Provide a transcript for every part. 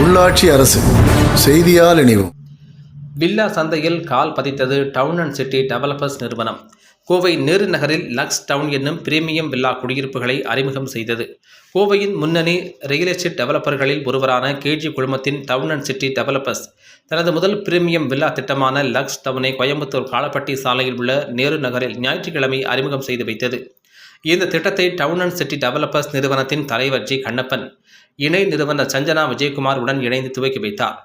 உள்ளாட்சி அரசு செய்தியால் இணைவோம். வில்லா சந்தையில் கால் பதித்தது டவுன் அண்ட் சிட்டி டெவலப்பர்ஸ் நிறுவனம். கோவை நேரு நகரில் லக்ஸ் டவுன் என்னும் பிரீமியம் வில்லா குடியிருப்புகளை அறிமுகம் செய்தது. கோவையின் முன்னணி ரியல் எஸ்டேட் டெவலப்பர்களில் ஒருவரான கேஜி குழுமத்தின் டவுன் அண்ட் சிட்டி டெவலப்பர்ஸ் தனது முதல் பிரீமியம் வில்லா திட்டமான லக்ஸ் டவுனை கோயம்புத்தூர் காலப்பட்டி சாலையில் உள்ள நேரு நகரில் ஞாயிற்றுக்கிழமை அறிமுகம் செய்து வைத்தது. இந்த திட்டத்தை டவுன் அண்ட் சிட்டி டெவலப்பர்ஸ் நிறுவனத்தின் தலைவர் ஜி கண்ணப்பன், இணை நிறுவனர் சஞ்சனா விஜயகுமார் உடன் இணைந்து துவக்கி வைத்தார்.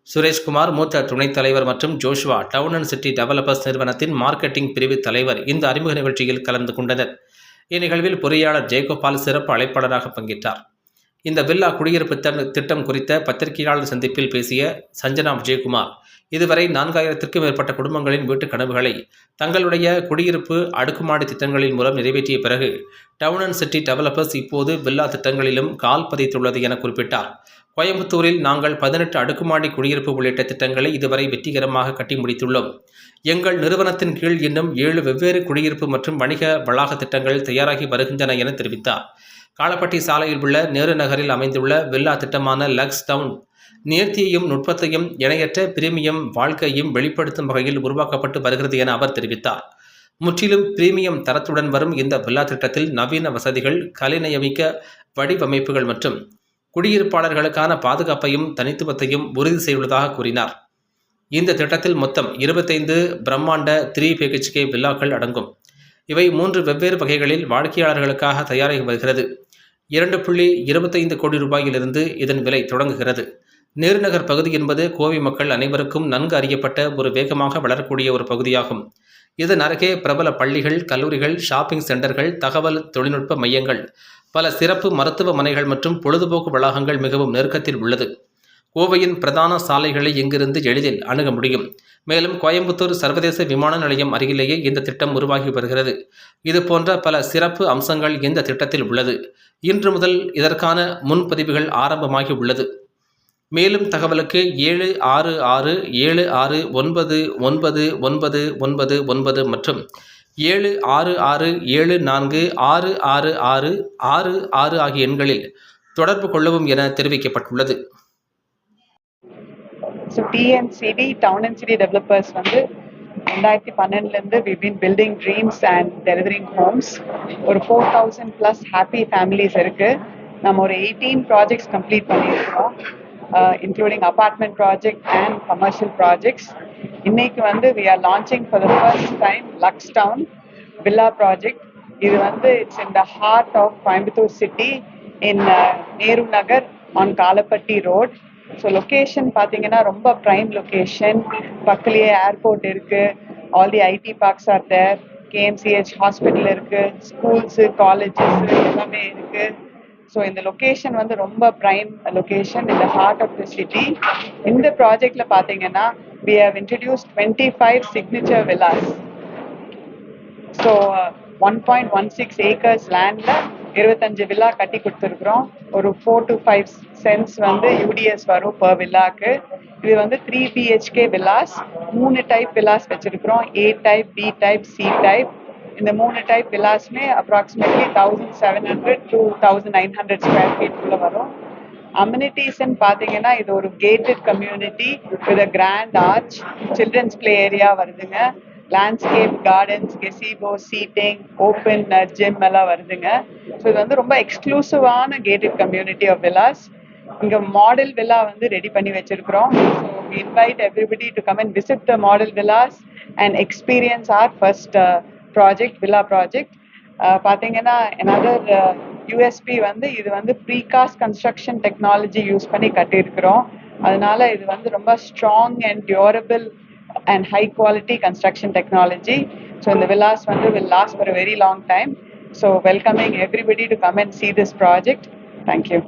சுரேஷ்குமார் மூத்த துணைத் தலைவர் மற்றும் Joshua town and city developers நிறுவனத்தின் மார்க்கெட்டிங் பிரிவு தலைவர் இந்த அறிமுக நிகழ்ச்சியில் கலந்து கொண்டனர். இந்நிகழ்வில் பொறியாளர் ஜெயகோபால் சிறப்பு அழைப்பாளராக பங்கேற்றார். இந்த வில்லா குடியிருப்பு திட்டம் குறித்த பத்திரிகையாளர் சந்திப்பில் பேசிய சஞ்சனா விஜயகுமார், இதுவரை 4000க்கும் மேற்பட்ட குடும்பங்களின் வீட்டு கனவுகளை தங்களுடைய குடியிருப்பு அடுக்குமாடி திட்டங்களின் மூலம் நிறைவேற்றிய பிறகு டவுன் அண்ட் சிட்டி டெவலப்பர்ஸ் இப்போது வில்லா திட்டங்களிலும் கால் பதித்துள்ளது என குறிப்பிட்டார். கோயம்புத்தூரில் நாங்கள் 18 அடுக்குமாடி குடியிருப்பு உள்ளிட்ட திட்டங்களை இதுவரை வெற்றிகரமாக கட்டி முடித்துள்ளோம். எங்கள் நிறுவனத்தின் கீழ் இன்னும் 7 வெவ்வேறு குடியிருப்பு மற்றும் வணிக வளாக திட்டங்கள் தயாராகி வருகின்றன என தெரிவித்தார். காலப்பட்டி சாலையில் உள்ள நேரு நகரில் அமைந்துள்ள வில்லா திட்டமான லக்ஸ் டவுன் நேர்த்தியையும் நுட்பத்தையும் இணையற்ற பிரீமியம் வாழ்க்கையும் வெளிப்படுத்தும் வகையில் உருவாக்கப்பட்டு வருகிறது என அவர் தெரிவித்தார். முற்றிலும் பிரீமியம் தரத்துடன் வரும் இந்த வில்லா திட்டத்தில் நவீன வசதிகள், கலைநயமிக்க வடிவமைப்புகள் மற்றும் குடியிருப்பாளர்களுக்கான பாதுகாப்பையும் தனித்துவத்தையும் உறுதி செய்துள்ளதாக கூறினார். இந்த திட்டத்தில் மொத்தம் 25 பிரம்மாண்ட 3 BHK வில்லாக்கள் அடங்கும். இவை 3 வெவ்வேறு வகைகளில் வாடிக்கையாளர்களுக்காக தயாராகி வருகிறது. 2.25 கோடி ரூபாயிலிருந்து இதன் விலை தொடங்குகிறது. நேருநகர் பகுதி என்பது கோவை மக்கள் அனைவருக்கும் நன்கு அறியப்பட்ட ஒரு வேகமாக வளரக்கூடிய ஒரு பகுதியாகும். இதன் அருகே பிரபல பள்ளிகள், கல்லூரிகள், ஷாப்பிங் சென்டர்கள், தகவல் தொழில்நுட்ப மையங்கள், பல சிறப்பு மருத்துவமனைகள் மற்றும் பொழுதுபோக்கு வளாகங்கள் மிகவும் நெருக்கத்தில் உள்ளது. கோவையின் பிரதான சாலைகளை இங்கிருந்து எளிதில் அணுக முடியும். மேலும் கோயம்புத்தூர் சர்வதேச விமான நிலையம் அருகிலேயே இந்த திட்டம் உருவாகி வருகிறது. இது போன்ற பல சிறப்பு அம்சங்கள் இந்த திட்டத்தில் உள்ளது. இன்று முதல் இதற்கான முன்பதிவுகள் ஆரம்பமாகி உள்ளது. மேலும் தகவலுக்கு 7667699999 மற்றும் 7667466666 ஆகிய எண்களில் தொடர்பு கொள்ளவும் என தெரிவிக்கப்பட்டுள்ளது. So TNCD, Town and City Developers வந்து 2012 we've been building dreams and delivering homes. ஒரு 4000 plus happy families இருக்கு. நம்ம ஒரு 18 projects complete பண்ணியிருக்கோம், including apartment project and commercial projects. இன்னைக்கு வந்து we are launching for the first time Lux Town Villa project. இது வந்து it's in the heart of Coimbatore city in Nehru Nagar on Kalapatti road. So location பார்த்தீங்கன்னா ரொம்ப prime location. பக்கத்துலேயே airport இருக்கு, all the IT parks are there, KMCH hospital இருக்கு, schools, colleges எல்லாமே இருக்கு. So இந்த லொக்கேஷன் வந்து ரொம்ப prime location in the heart of the city. இந்த ப்ராஜெக்ட்ல பார்த்தீங்கன்னா we have introduced 25 signature villas. So 1.16 acres லேண்ட்ல 25 villa கட்டி கொடுத்துருக்குறோம். ஒரு 4 to 5 cents வந்து UDS வரும் per வில்லாக்கு. இது வந்து 3 BHK வில்லாஸ், 3 டைப் வில்லாஸ் வச்சிருக்கிறோம், A type, B type, C type. இந்த 3 டைப் வில்லாஸ்மே அப்ராக்சிமேட்லி 1700 to 1900 ஸ்கொயர் ஃபீட் உள்ள வரும். அம்யூனிட்டிஸ்ன்னு பார்த்தீங்கன்னா இது ஒரு gated community with a grand arch, children's play area வருதுங்க, landscape gardens, gazebo, seating, open gym எல்லாம் வருதுங்க. ஸோ இது வந்து ரொம்ப எக்ஸ்க்ளூசிவான கேட்டட் கம்யூனிட்டி ஆஃப் வில்லாஸ். இங்கே மாடல் வில்லா வந்து ரெடி பண்ணி வச்சிருக்கிறோம். So we invite everybody to come and visit the model villas and experience our first project, villa project. பார்த்தீங்கன்னா another USP வந்து இது வந்து ப்ரீகாஸ்ட் கன்ஸ்ட்ரக்ஷன் டெக்னாலஜி யூஸ் பண்ணி கட்டியிருக்கிறோம். அதனால இது வந்து ரொம்ப strong and durable and high quality construction technology. So the villas will last for a very long time. So welcoming everybody to come and see this project. Thank you.